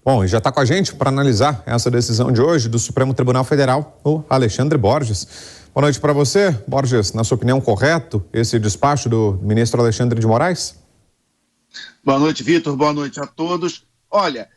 Bom, e já está com a gente para analisar essa decisão de hoje do Supremo Tribunal Federal, o Alexandre Borges. Boa noite para você. Borges, na sua opinião, correto esse despacho do ministro Alexandre de Moraes? Boa noite, Vitor. Boa noite a todos. Olha,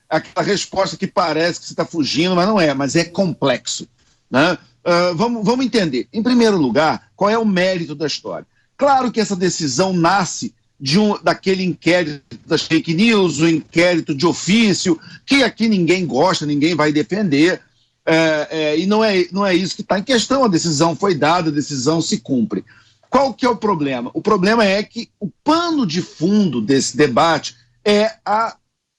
aquela resposta que parece que você está fugindo, mas não é, mas é complexo, né? Vamos entender. Em primeiro lugar, qual é o mérito da história? Claro que essa decisão nasce daquele inquérito das fake news, o inquérito de ofício, que aqui ninguém gosta, ninguém vai defender, e não é isso que está em questão. A decisão foi dada, a decisão se cumpre. Qual que é o problema? O problema é que o pano de fundo desse debate é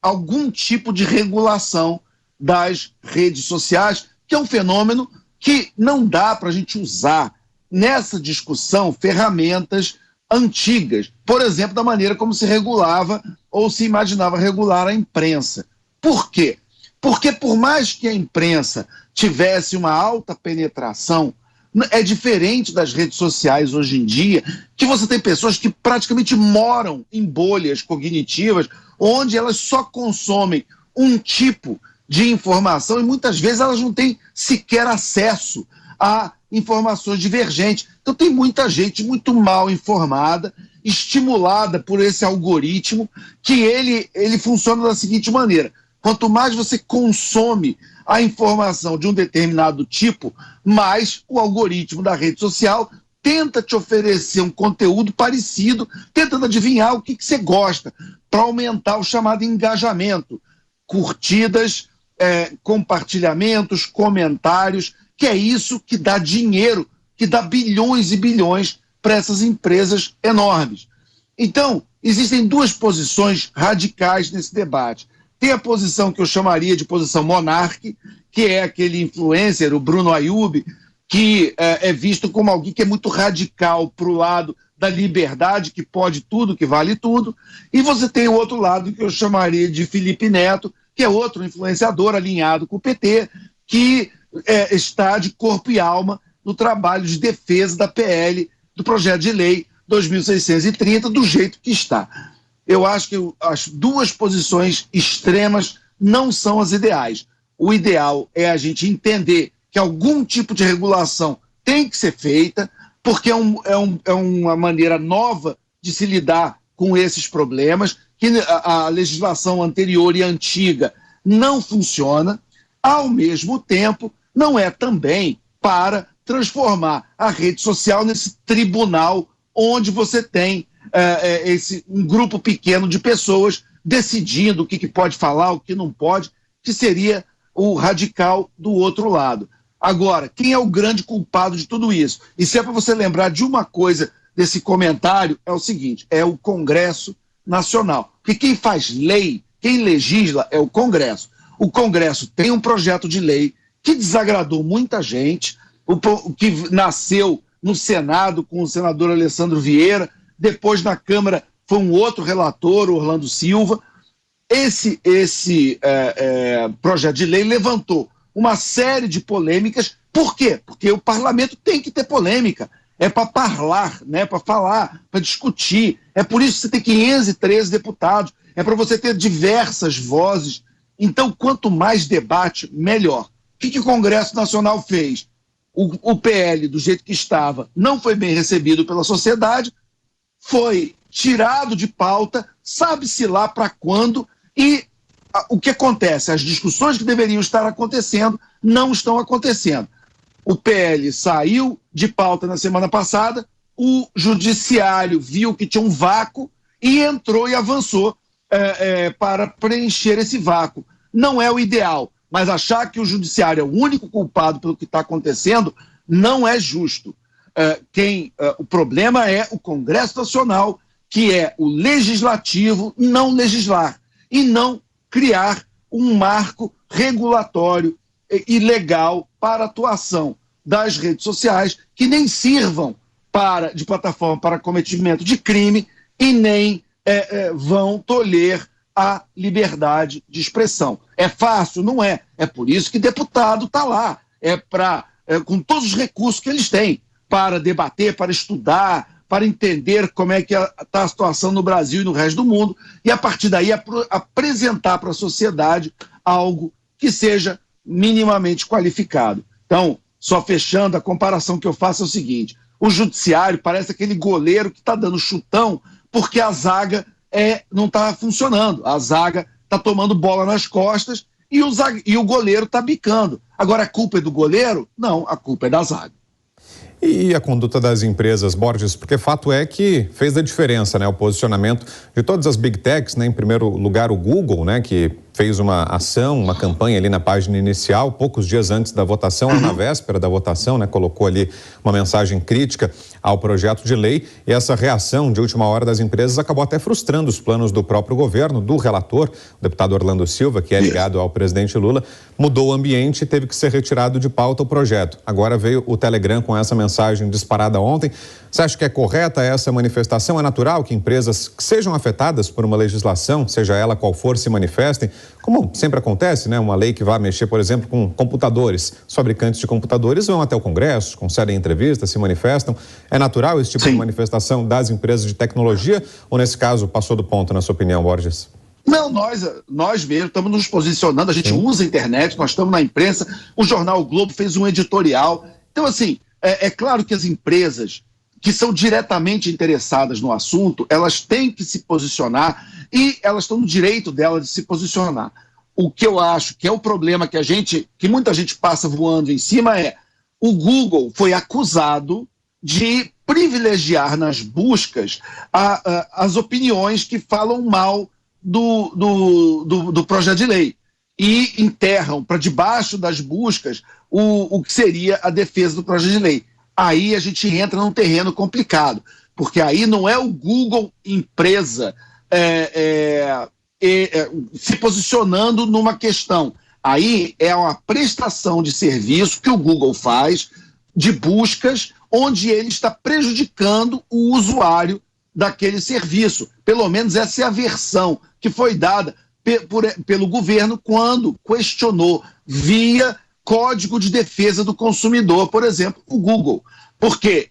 algum tipo de regulação das redes sociais, que é um fenômeno que não dá para a gente usar nessa discussão ferramentas antigas, por exemplo, da maneira como se regulava ou se imaginava regular a imprensa. Por quê? Porque por mais que a imprensa tivesse uma alta penetração, é diferente das redes sociais hoje em dia, que você tem pessoas que praticamente moram em bolhas cognitivas, onde elas só consomem um tipo de informação e muitas vezes elas não têm sequer acesso a informações divergentes. Então tem muita gente muito mal informada, estimulada por esse algoritmo, que ele funciona da seguinte maneira: quanto mais você consome a informação de um determinado tipo, mais o algoritmo da rede social tenta te oferecer um conteúdo parecido, tentando adivinhar o que você gosta, para aumentar o chamado engajamento, curtidas, compartilhamentos, comentários, que é isso que dá dinheiro, que dá bilhões e bilhões para essas empresas enormes. Então, existem duas posições radicais nesse debate. Tem a posição que eu chamaria de posição monarque, que é aquele influencer, o Bruno Ayub, que é visto como alguém que é muito radical para o lado da liberdade, que pode tudo, que vale tudo. E você tem o outro lado que eu chamaria de Felipe Neto, que é outro influenciador alinhado com o PT, que está de corpo e alma no trabalho de defesa da PL, do projeto de lei 2630, do jeito que está. Eu acho que as duas posições extremas não são as ideais. O ideal é a gente entender que algum tipo de regulação tem que ser feita, porque é uma maneira nova de se lidar com esses problemas, que a legislação anterior e antiga não funciona. Ao mesmo tempo, não é também para transformar a rede social nesse tribunal onde você tem um grupo pequeno de pessoas decidindo o que pode falar, o que não pode, que seria o radical do outro lado. Agora, quem é o grande culpado de tudo isso? E se é para você lembrar de uma coisa desse comentário, é o seguinte: é o Congresso Nacional. Porque quem faz lei, quem legisla é o Congresso. O Congresso tem um projeto de lei que desagradou muita gente, que nasceu no Senado com o senador Alessandro Vieira, depois na Câmara foi um outro relator, Orlando Silva. Esse projeto de lei levantou uma série de polêmicas. Por quê? Porque o parlamento tem que ter polêmica. É para falar, né? Para falar, para discutir. É por isso que você tem 513 deputados. É para você ter diversas vozes. Então, quanto mais debate, melhor. O que o Congresso Nacional fez? O PL, do jeito que estava, não foi bem recebido pela sociedade, foi tirado de pauta, sabe-se lá para quando, e o que acontece? As discussões que deveriam estar acontecendo não estão acontecendo. O PL saiu de pauta na semana passada, o judiciário viu que tinha um vácuo e entrou e avançou para preencher esse vácuo. Não é o ideal, mas achar que o judiciário é o único culpado pelo que está acontecendo não é justo. O problema é o Congresso Nacional, que é o legislativo, não legislar e não criar um marco regulatório e legal para a atuação das redes sociais, que nem sirvam de plataforma para cometimento de crime e nem vão tolher a liberdade de expressão. É fácil? Não é. É por isso que deputado está lá. Com todos os recursos que eles têm para debater, para estudar, para entender como é que está a situação no Brasil e no resto do mundo, e a partir daí apresentar para a sociedade algo que seja minimamente qualificado. Então, só fechando, a comparação que eu faço é o seguinte: o judiciário parece aquele goleiro que está dando chutão porque a zaga não está funcionando, a zaga está tomando bola nas costas e o goleiro está bicando. Agora, a culpa é do goleiro? Não, a culpa é da zaga. E a conduta das empresas, Borges, porque fato é que fez a diferença, né? O posicionamento de todas as big techs, né? Em primeiro lugar o Google, né? Que fez uma ação, uma campanha ali na página inicial, poucos dias antes da votação, na véspera da votação, né? Colocou ali uma mensagem crítica ao projeto de lei, e essa reação de última hora das empresas acabou até frustrando os planos do próprio governo, do relator, o deputado Orlando Silva, que é ligado ao presidente Lula, mudou o ambiente e teve que ser retirado de pauta o projeto. Agora veio o Telegram com essa mensagem disparada ontem. Você acha que é correta essa manifestação? É natural que empresas que sejam afetadas por uma legislação, seja ela qual for, se manifestem? Como sempre acontece, né? Uma lei que vai mexer, por exemplo, com computadores. Os fabricantes de computadores vão até o Congresso, concedem entrevistas, se manifestam. É natural esse tipo de manifestação das empresas de tecnologia? Ou nesse caso passou do ponto, na sua opinião, Borges? Não, nós mesmo estamos nos posicionando, a gente usa a internet, nós estamos na imprensa, o jornal o Globo fez um editorial. Então, assim, é claro que as empresas que são diretamente interessadas no assunto, elas têm que se posicionar e elas estão no direito delas de se posicionar. O que eu acho que é o problema que muita gente passa voando em cima o Google foi acusado de privilegiar nas buscas as opiniões que falam mal do projeto de lei e enterram para debaixo das buscas o que seria a defesa do projeto de lei. Aí a gente entra num terreno complicado, porque aí não é o Google empresa se posicionando numa questão. Aí é uma prestação de serviço que o Google faz de buscas onde ele está prejudicando o usuário daquele serviço. Pelo menos essa é a versão que foi dada pelo governo quando questionou via Código de Defesa do Consumidor, por exemplo, o Google. Porque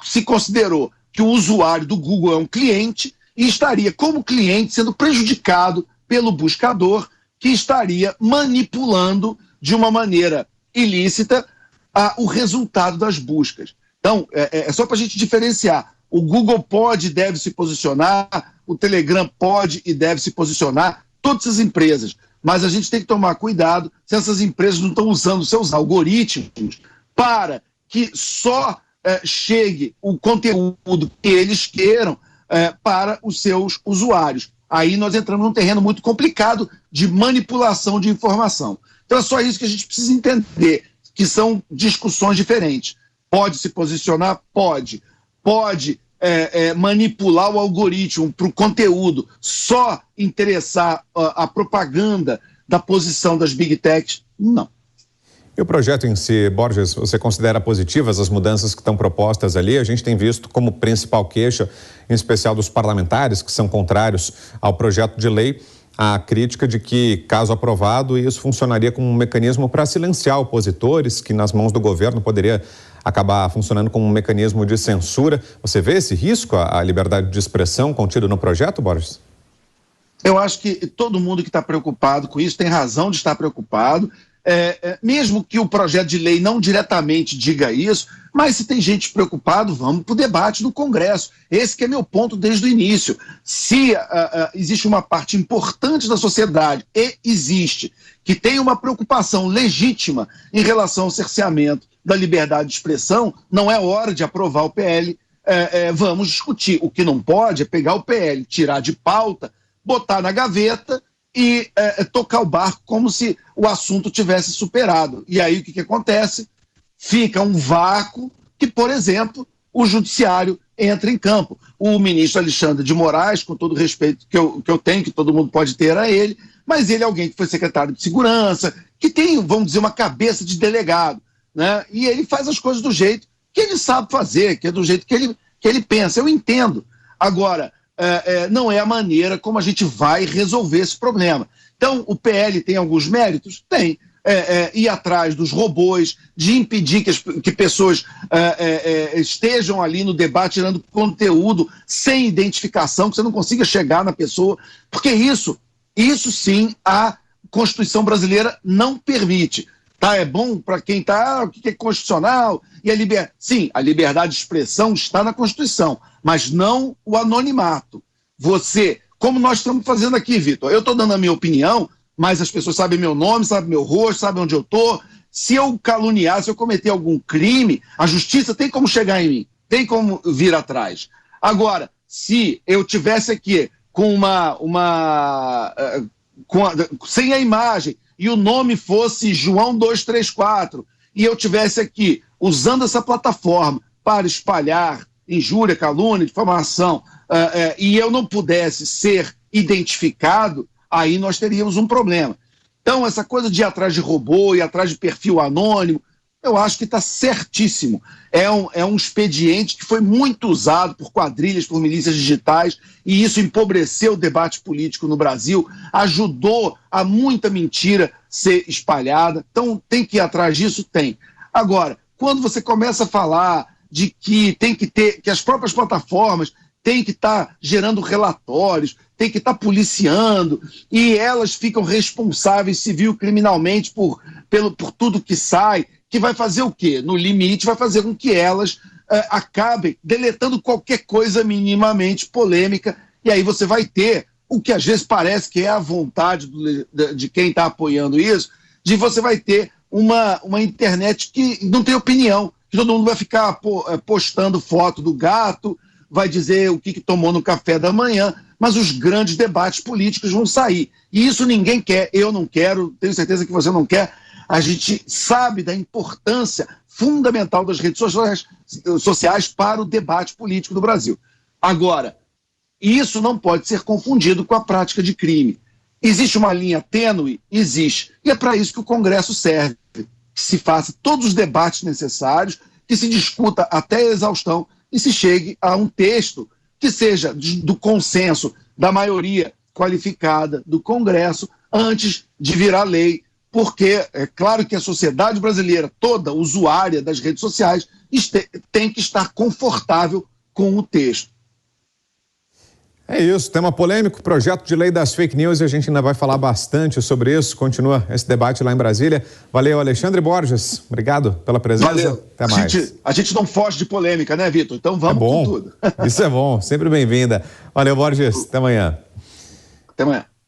se considerou que o usuário do Google é um cliente e estaria, como cliente, sendo prejudicado pelo buscador, que estaria manipulando de uma maneira ilícita o resultado das buscas. Então, é só para a gente diferenciar. O Google pode e deve se posicionar, o Telegram pode e deve se posicionar, todas as empresas. Mas a gente tem que tomar cuidado se essas empresas não estão usando seus algoritmos para que só chegue o conteúdo que eles queiram para os seus usuários. Aí nós entramos num terreno muito complicado de manipulação de informação. Então é só isso que a gente precisa entender, que são discussões diferentes. Pode se posicionar? Pode. Pode manipular o algoritmo para o conteúdo, só interessar a propaganda da posição das big techs? Não. E o projeto em si, Borges, você considera positivas as mudanças que estão propostas ali? A gente tem visto como principal queixa, em especial dos parlamentares que são contrários ao projeto de lei, a crítica de que, caso aprovado, isso funcionaria como um mecanismo para silenciar opositores, que nas mãos do governo poderia acabar funcionando como um mecanismo de censura. Você vê esse risco à liberdade de expressão contido no projeto, Borges? Eu acho que todo mundo que está preocupado com isso tem razão de estar preocupado, mesmo que o projeto de lei não diretamente diga isso, mas se tem gente preocupada, vamos para o debate no Congresso. Esse que é meu ponto desde o início. Se existe uma parte importante da sociedade, e existe, que tem uma preocupação legítima em relação ao cerceamento da liberdade de expressão, não é hora de aprovar o PL. Vamos discutir. O que não pode é pegar o PL, tirar de pauta, botar na gaveta e tocar o barco como se o assunto tivesse superado. E aí o que acontece? Fica um vácuo que, por exemplo, o judiciário entra em campo. O ministro Alexandre de Moraes, com todo o respeito que eu tenho, que todo mundo pode ter a ele, mas ele é alguém que foi secretário de segurança, que tem, vamos dizer, uma cabeça de delegado, né? E ele faz as coisas do jeito que ele sabe fazer, que é do jeito que ele pensa. Eu entendo. Agora, não é a maneira como a gente vai resolver esse problema. Então, o PL tem alguns méritos? Tem. ir atrás dos robôs, de impedir que pessoas estejam ali no debate tirando conteúdo sem identificação, que você não consiga chegar na pessoa, porque isso sim a Constituição brasileira não permite. Tá, é bom para quem está, o que é constitucional, e sim, a liberdade de expressão está na Constituição, mas não o anonimato. Você, como nós estamos fazendo aqui, Vitor, eu estou dando a minha opinião, mas as pessoas sabem meu nome, sabem meu rosto, sabem onde eu estou. Se eu caluniar, se eu cometer algum crime, a justiça tem como chegar em mim, tem como vir atrás. Agora, se eu tivesse aqui com sem a imagem, e o nome fosse João 234, e eu tivesse aqui usando essa plataforma para espalhar injúria, calúnia, difamação, e eu não pudesse ser identificado, aí nós teríamos um problema. Então, essa coisa de ir atrás de robô, ir atrás de perfil anônimo, eu acho que está certíssimo. É um expediente que foi muito usado por quadrilhas, por milícias digitais, e isso empobreceu o debate político no Brasil, ajudou a muita mentira ser espalhada. Então, tem que ir atrás disso? Tem. Agora, quando você começa a falar de que tem que ter, que as próprias plataformas têm que estar gerando relatórios, tem que estar policiando, e elas ficam responsáveis civil criminalmente por tudo que sai, que vai fazer o quê? No limite, vai fazer com que elas acabem deletando qualquer coisa minimamente polêmica, e aí você vai ter o que às vezes parece que é a vontade de quem está apoiando isso, de você vai ter uma internet que não tem opinião, que todo mundo vai ficar postando foto do gato, vai dizer o que tomou no café da manhã, mas os grandes debates políticos vão sair. E isso ninguém quer, eu não quero, tenho certeza que você não quer. A gente sabe da importância fundamental das redes sociais para o debate político do Brasil. Agora, isso não pode ser confundido com a prática de crime. Existe uma linha tênue? Existe. E é para isso que o Congresso serve. Que se faça todos os debates necessários, que se discuta até a exaustão e se chegue a um texto que seja do consenso da maioria qualificada do Congresso antes de virar lei, porque é claro que a sociedade brasileira, toda usuária das redes sociais, tem que estar confortável com o texto. É isso, tema polêmico, projeto de lei das fake news, e a gente ainda vai falar bastante sobre isso. Continua esse debate lá em Brasília. Valeu, Alexandre Borges, obrigado pela presença. Valeu. Até mais. A gente não foge de polêmica, né, Vitor? Então vamos com tudo. Isso é bom, sempre bem-vinda. Valeu, Borges, até amanhã. Até amanhã.